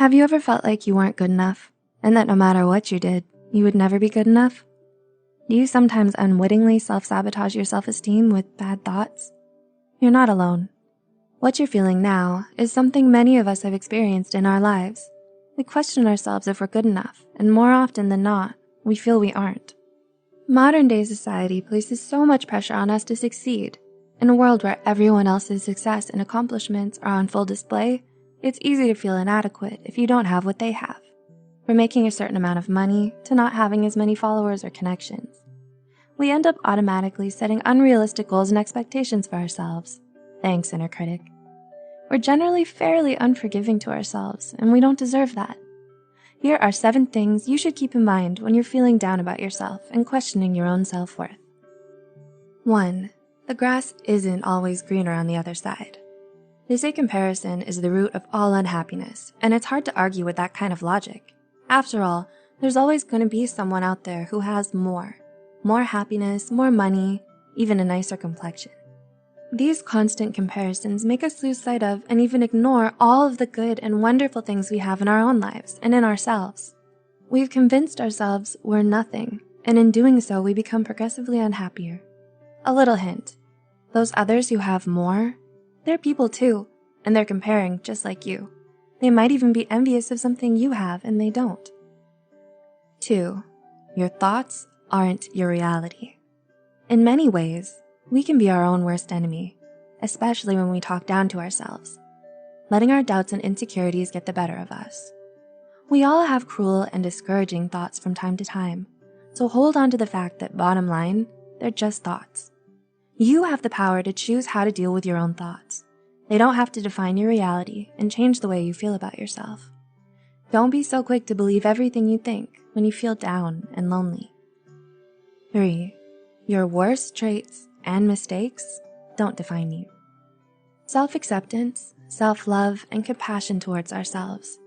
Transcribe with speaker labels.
Speaker 1: Have you ever felt like you weren't good enough, and that no matter what you did, you would never be good enough? Do you sometimes unwittingly self-sabotage your self-esteem with bad thoughts? You're not alone. What you're feeling now is something many of us have experienced in our lives. We question ourselves if we're good enough, and more often than not, we feel we aren't. Modern day society places so much pressure on us to succeed. In a world where everyone else's success and accomplishments are on full display, it's easy to feel inadequate if you don't have what they have. From making a certain amount of money to not having as many followers or connections. We end up automatically setting unrealistic goals and expectations for ourselves. Thanks, inner critic. We're generally fairly unforgiving to ourselves, and we don't deserve that. Here are 7 things you should keep in mind when you're feeling down about yourself and questioning your own self-worth. 1. The grass isn't always greener on the other side. They say comparison is the root of all unhappiness, and it's hard to argue with that kind of logic. After all, there's always going to be someone out there who has more happiness, more money, even a nicer complexion. These constant comparisons make us lose sight of and even ignore all of the good and wonderful things we have in our own lives and in ourselves. We've convinced ourselves we're nothing, and in doing so, we become progressively unhappier. A little hint, those others who have more, they're people too, and they're comparing just like you. They might even be envious of something you have and they don't. 2. Your thoughts aren't your reality. In many ways, we can be our own worst enemy, especially when we talk down to ourselves, letting our doubts and insecurities get the better of us. We all have cruel and discouraging thoughts from time to time, so hold on to the fact that bottom line, they're just thoughts. You have the power to choose how to deal with your own thoughts. They don't have to define your reality and change the way you feel about yourself. Don't be so quick to believe everything you think when you feel down and lonely. 3. Your worst traits and mistakes don't define you. Self-acceptance, self-love, and compassion towards ourselves